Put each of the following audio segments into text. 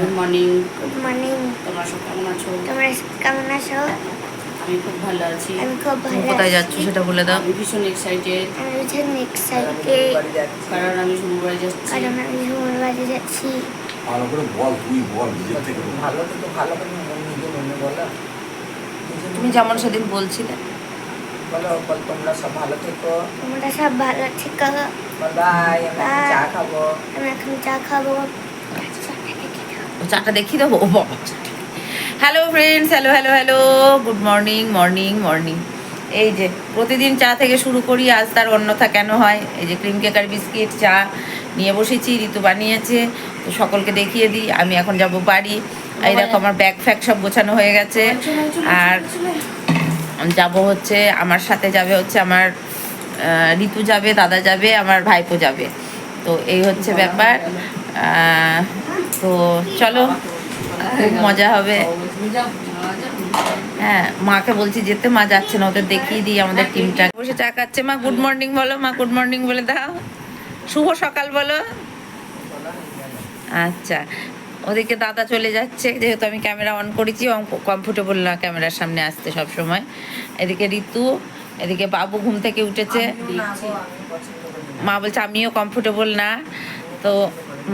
Good morning. Good morning. তোমরা সব কেমন আছো? তোমরা কেমন আছো? আমি খুব ভালো আছি। আমি খুব ভালো আছি। কোথায় যাচ্ছ সেটা বলে দাও। আমি ভীষণ এক্সাইটেড, আমি ভীষণ এক্সাইটেড কারণ আমি শ্বশুর বাড়ি যাচ্ছি। কারণ আমি শ্বশুর বাড়ি যাচ্ছি। ভালো করে বল, তুই বল নিজের থেকে বল। ভালো থেকে ভালো করে নিজে মনে বলো। তুমি যেমন সেদিন বলছিলে, বলো বল, তোমরা সব ভালো থেকো। তোমরা সব ভালো থেকো। বাই, আমি এখন চা খাবো। আমি এখন চা খাবো। চাটা দেখিয়ে দেবো। ও বাবা, hello friends, hello hello hello, good morning morning morning. এই যে প্রতিদিন চা থেকে শুরু করি, আজ তার অন্যথা কেন হয়। এই যে ক্রিম কেকার বিস্কিট চা নিয়ে বসেছি, ঋতু বানিয়েছে, তো সকলকে দেখিয়ে দিই। আমি এখন যাব বাড়ি। এই দেখো আমার ব্যাগ ফ্যাগ সব গোছানো হয়ে গেছে। আর যাব হচ্ছে, আমার সাথে যাবে হচ্ছে আমার ঋতু যাবে, দাদা যাবে, আমার ভাইপো যাবে। তো এই হচ্ছে ব্যাপার। তো চলো, খুব মজা হবে। হ্যাঁ, মাকে বলছি যেতে, মা যাচ্ছে না, ওদের দেখিয়ে দিই আমাদের টিমটা বসে চা খাচ্ছে। মা গুড মর্নিং বলো, মা গুড মর্নিং বলে দাও, শুভ সকাল বলো। আচ্ছা, ওদিকে দাদা চলে যাচ্ছে, যেহেতু আমি ক্যামেরা অন করেছি, কমফোর্টেবল না ক্যামেরার সামনে আসতে সব সময়। এদিকে ঋতু, এদিকে বাবু ঘুম থেকে উঠেছে। মা বলছে আমিও কমফোর্টেবল না, তো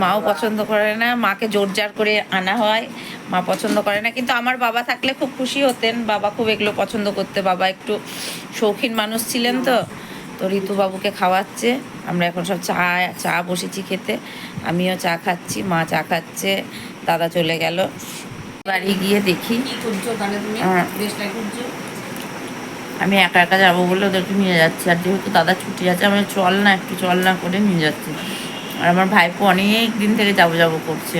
মাও পছন্দ করে না, মাকে জোর জার করে আনা হয়, মা পছন্দ করে না। কিন্তু আমার বাবা থাকলে খুব খুশি হতেন, বাবা খুব এগুলো পছন্দ করতে, বাবা একটু শৌখিন মানুষ ছিলেন। তো তো ঋতু বাবুকে খাওয়াচ্ছে, আমরা এখন সব চা বসেছি খেতে, আমিও চা খাচ্ছি, মা চা খাচ্ছে, দাদা চলে গেল। বাড়ি গিয়ে দেখি কি করছো তাহলে তুমি? দেশটাই করছো? আমি একা একা যাবো বলে ওদেরকে নিয়ে যাচ্ছি, আর যেহেতু দাদা ছুটি আছে, আমি চল না একটু চল না করে নিয়ে যাচ্ছি। আর আমার ভাইপো অনেক দিন থেকে যাবো করছে।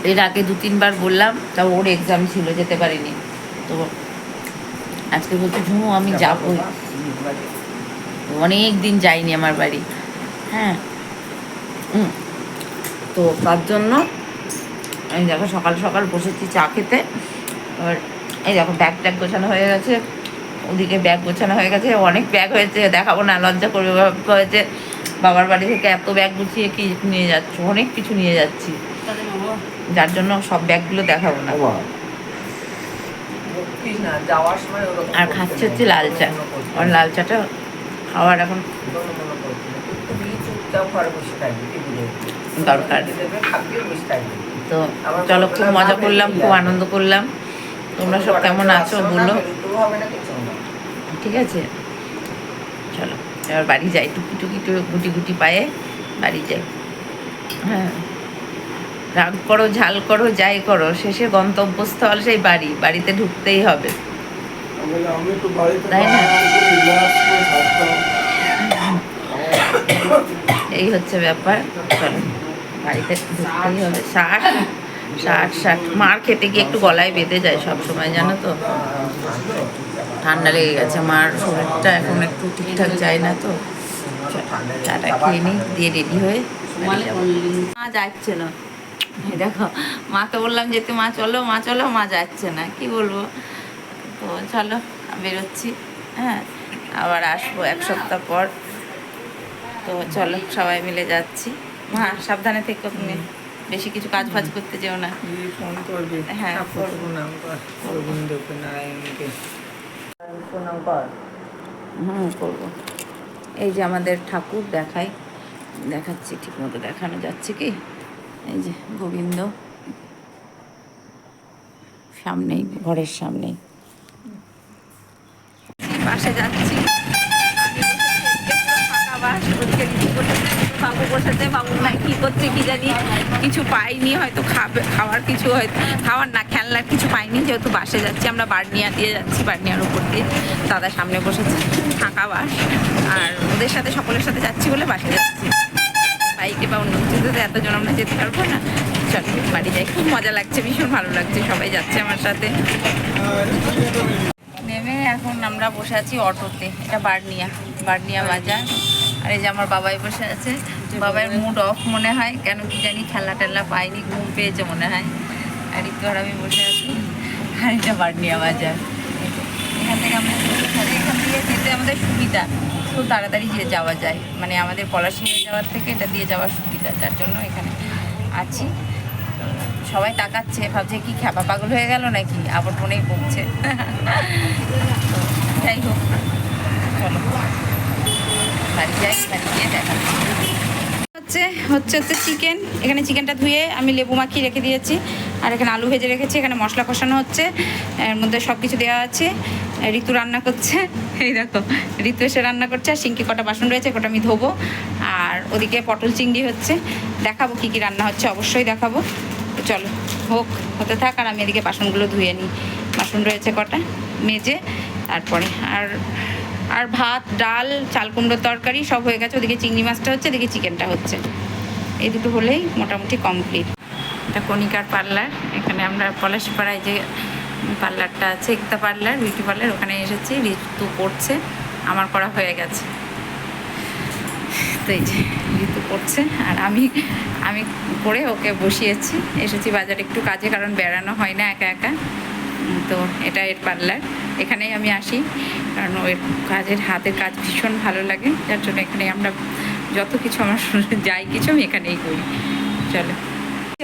এর আগে 2-3 বার বললাম, তাও ওর এক্সাম ছিল, যেতে পারিনি। তো আজকে বলছি ঝুমু আমি যাবই, অনেক দিন যাইনি আমার বাড়ি। হ্যাঁ, তো তার জন্য আমি দেখো সকাল সকাল বসেছি চা খেতে। আর এই দেখো ব্যাগ ট্যাগ গোছানো হয়ে গেছে, ওদিকে ব্যাগ গোছানো হয়ে গেছে, অনেক ব্যাগ হয়েছে, দেখাবো না, লজ্জা করবে। হয়েছে বাবার বাড়ি থেকে এত ব্যাগ গুছিয়ে কি নিয়ে যাচ্ছি, অনেক কিছু নিয়ে যাচ্ছি, যার জন্য সব ব্যাগগুলো দেখাবো না। যাওয়ার সময় ওরকম আর খাচ্ছে হচ্ছে লাল চা, আর লাল চাটা খাওয়ার এখন তুমি চুপচাপ ঘরে বসে থাকবে, টিভি দেখবে, দরকার। দেবে, খাবি, বসে থাকবে। তো চলো, খুব মজা করলাম, খুব আনন্দ করলাম। তোমরা সব কেমন আছো বলো, হবে না কিছু না। ঠিক আছে? চলো এবার বাড়ি যাই, টুকি টুকি গুটি গুটি পায়ে বাড়ি যাই। হ্যাঁ, রাগ করো, ঝাল করো, যাই করো, শেষে গন্তব্যস্থল সেই বাড়ি, বাড়িতে ঢুকতেই হবে, তাই না? এই হচ্ছে ব্যাপার। চলো বাড়িতে ঢুকতেই হবে। 60 মার খেতে গিয়ে একটু গলায় বেঁধে যায় সব সময়, জানো তো, ঠান্ডা লেগে গেছে, মার শরীরটা এখন একটু ঠিকঠাক যায় না। তো চাটা খেয়ে নিই, দিয়ে রেডি হয়ে বাড়ি যাবো। মা যাচ্ছে না, এই দেখো, মাকে বললাম যেতে, মা চলো মা চলো, মা যাচ্ছে না, কি বলবো। তো চলো বেরোচ্ছি, হ্যাঁ, আবার আসবো 1 সপ্তাহ পর। তো চলো সবাই মিলে যাচ্ছি। মা সাবধানে থেকো, তুমি বেশি কিছু কাজ ফাজ করতে যেও না। ফোন করবে, হ্যাঁ, প্রণাম কর গোবিন্দকে, নারায়ণকে প্রণাম কর। করবো। এই যে আমাদের ঠাকুর দেখাচ্ছি, ঠিক মতো দেখানো যাচ্ছে কি? এই যে গোবিন্দ সামনেই, ঘরের সামনেই। বাসে যাচ্ছি, বাবু বসেছে, বাবু নাই কি করছে কি জানি, কিছু পাইনি, হয়তো খাওয়ার কিছু, হয়তো খাওয়ার না, খেলনার কিছু পাইনি, যেহেতু বাসে যাচ্ছি আমরা, বার্নিয়া দিয়ে যাচ্ছি, বার্নিয়ার উপর দিয়ে। দাদা সামনে বসেছে, ফাঁকা বাস, আর ওদের সাথে সকলের সাথে যাচ্ছি বলে বাসে যাচ্ছি। বাইকে বা অন্য কিছুতে এতজন আমরা যেতে পারবো না। চলো বাড়ি যাই, খুব মজা লাগছে, ভীষণ ভালো লাগছে, সবাই যাচ্ছে আমার সাথে। নেমে এখন আমরা বসে আছি অটোতে, এটা বার্নিয়া বাজার। আর এই যে আমার বাবাই বসে আছে, বাবার মুড অফ মনে হয়, কেন কি জানি, খেলনা টেলনা পাইনি, ঘুম পেয়েছে মনে হয়। আর একটু আর আমি বসে আছি, আর এটা বার্নিয়া বাজার। এখান থেকে আমরা এখান থেকে যেতে আমাদের সুবিধা, খুব তাড়াতাড়ি যাওয়া যায়, মানে আমাদের পলাশি হয়ে যাওয়ার থেকে এটা দিয়ে যাওয়ার সুবিধা, যার জন্য এখানে আছি। সবাই তাকাচ্ছে, ভাবছে কি খ্যাপা পাগল হয়ে গেল নাকি, আবার ফোনেই পড়ছে। যাই হোক, চলো বাড়ি যাই, বাড়ি গিয়ে দেখা হচ্ছে হচ্ছে চিকেন। এখানে চিকেনটা ধুয়ে আমি লেবু মাখিয়ে রেখে দিয়েছি, আর এখানে আলু ভেজে রেখেছি। এখানে মশলা কষানো হচ্ছে, এর মধ্যে সব কিছু দেওয়া আছে। ঋতু রান্না করছে, এই দেখো ঋতু এসে রান্না করছে। আর সিঙ্কি কটা বাসন রয়েছে, কটা আমি ধোবো। আর ওদিকে পটল চিংড়ি হচ্ছে, দেখাবো কী কী রান্না হচ্ছে, অবশ্যই দেখাবো। তো চলো হোক, হতে থাক, আর আমি এদিকে বাসনগুলো ধুয়ে নিই। বাসন রয়েছে কটা, মেজে তারপরে। আর ভাত, ডাল, চাল কুমড়োর তরকারি সব হয়ে গেছে। ওদিকে চিংড়ি মাছটা হচ্ছে, এদিকে চিকেনটা হচ্ছে। এই দুটো হলেই মোটামুটি কমপ্লিট। এটা কণিকার পার্লার। এখানে আমরা পলাশিপাড়ায় যে পার্লারটা আছে, একতা পার্লার, বিউটি পার্লার, ওখানে এসেছি। ঋতু করছে, আমার করা হয়ে গেছে। তো এই যে ঋতু করছে, আর আমি করে ওকে বসিয়েছি। এসেছি বাজারে একটু কাজে, কারণ বেড়ানো হয় না একা একা। তো এটা এর পার্লার, এখানেই আমি আসি, কারণ ওই কাজের হাতের কাজ ভীষণ ভালো লাগে, যার জন্য এখানে আমরা যত কিছু আমার যাই কিছু আমি এখানেই করি। চলো,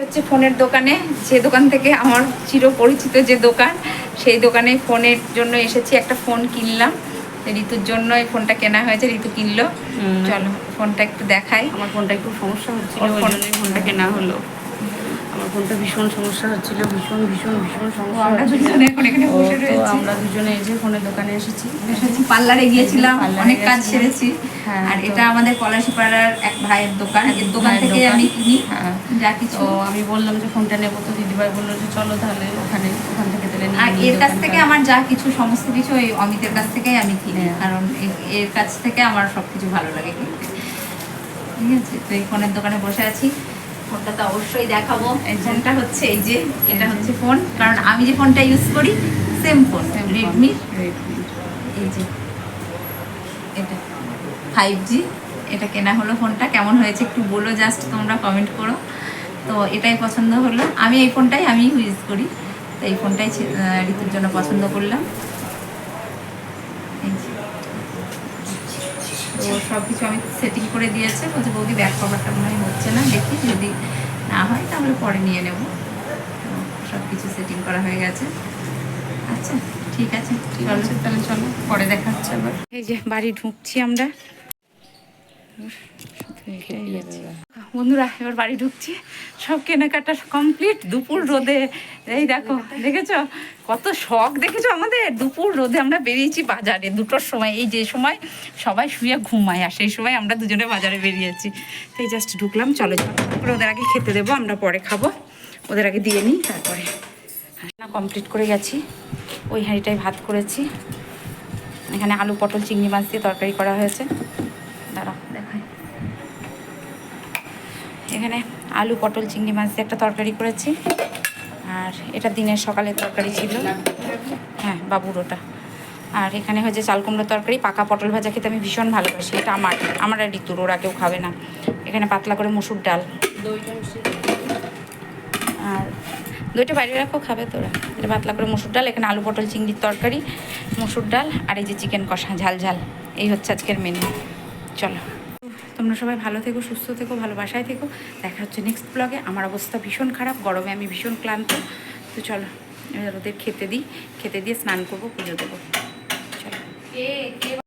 হচ্ছে ফোনের দোকানে, যে দোকান থেকে আমার চিরপরিচিত যে দোকান, সেই দোকানে ফোনের জন্য এসেছি। একটা ফোন কিনলাম ঋতুর জন্য, এই ফোনটা কেনা হয়েছে, ঋতু কিনলো। চলো ফোনটা একটু দেখাই। আমার ফোনটা একটু সমস্যা হচ্ছিল, ওর ওই ফোন- জন্যই ফোনটা কেনা হলো। আমার ফোনটা ভীষণ সমস্যা হচ্ছিল, ভীষণ ভীষণ ভীষণ সমস্যা আমরা হচ্ছিল। দুজনে এখন এখানে বসে তো রয়েছি। আমরা দুজনে এই যে ফোনের দোকানে এসেছি। পার্লারে গিয়েছিলাম, পার্লারে অনেক কাজ গেছিলাম। সেরেছি। হ্যাঁ, আর তো- এটা আমাদের পলাশিপাড়ার এক ভাইয়ের দোকান, এর দোকান ভাইয়ের থেকে দোকান। আমি কিনি হ্যাঁ। যা কিছু। তো আমি বললাম যে ফোনটা নেবো, তো দিদিভাই বললো যে চলো তাহলে ওখান থেকে তাহলে নিয়ে আর নিই এর কাছ দোকানটা। থেকে আমার যা কিছু সমস্ত কিছু ওই অমিতের কাছ থেকেই আমি কিনি, হ্যাঁ। কারণ এর কাছ থেকে আমার সব কিছু ভালো লাগে কিনতে। ঠিক আছে, তো এই ফোনের দোকানে বসে আছি। ফোনটা তো অবশ্যই দেখাবো। এই ফোনটা হচ্ছে, এই যে এটা হচ্ছে ফোন, কারণ আমি যে ফোনটা ইউজ করি সেম ফোন, রেডমি। এই যে এটা 5G, এটা কেনা হলো। ফোনটা কেমন হয়েছে একটু বলো, জাস্ট তোমরা কমেন্ট করো। তো এটাই পছন্দ হলো, আমি এই ফোনটাই আমি ইউজ করি, তো এই ফোনটাই ঋতুর জন্য পছন্দ করলাম। এই যে। তো সব কিছু আমি সেটিং করে দিয়েছে, বলছে বৌদি ব্যাক কভারটা মনে হয় হচ্ছে না, দেখি যদি না হয় তাহলে পরে নিয়ে নেব। তো সব কিছু সেটিং করা হয়ে গেছে। আচ্ছা ঠিক আছে, ঠিক আছে, তাহলে চলো পরে দেখা হচ্ছে আবার। এই যে বাড়ি ঢুকছি আমরা বন্ধুরা, এবার বাড়ি ঢুকছি। সব কেনাকাটা কমপ্লিট। দুপুর রোদে, এই দেখো দেখেছো কত শখ, দেখেছো আমাদের দুপুর রোদে আমরা বেরিয়েছি বাজারে 2টোর সময়, এই যে সময় সবাই শুয়ে ঘুমায়, আর সেই সময় আমরা দুজনে বাজারে বেরিয়েছি। তো এই জাস্ট ঢুকলাম। চলো তারপরে ওদের আগে খেতে দেবো, আমরা পরে খাবো, ওদের আগে দিয়ে নিই তারপরে। রান্না কমপ্লিট করে গেছি, ওই হাঁড়িটায় ভাত করেছি। এখানে আলু পটল চিংড়ি মাছ দিয়ে তরকারি করা হয়েছে, দাঁড়াও দেখাই। এখানে আলু পটল চিংড়ি মাছ দিয়ে একটা তরকারি করেছি, আর এটা দিনের সকালের তরকারি ছিল, হ্যাঁ বাবুর ওটা। আর এখানে হয়েছে চাল কুমড়োর তরকারি, পাকা পটল ভাজা খেতে আমি ভীষণ ভালোবাসি, এটা আমার আর ঋতুর, ওরা কেউ খাবে না। এখানে পাতলা করে মসুর ডাল, আর দইটা বাইরে রাখো, খাবে তোরা। এটা পাতলা করে মসুর ডাল, এখানে আলু পটল চিংড়ির তরকারি, মসুর ডাল, আর এই যে চিকেন কষা ঝাল ঝাল। এই হচ্ছে আজকের মেনু। চলো তোমরা সবাই ভালো থেকো, সুস্থ থেকো, ভালোবাসায় থেকো। দেখা হচ্ছে নেক্সট ব্লগে। আমার অবস্থা ভীষণ খারাপ, গরমে আমি ভীষণ ক্লান্ত। তো চলো এবার ওদের খেতে দিয়ে স্নান করবো, পুজো দেবো। চলো।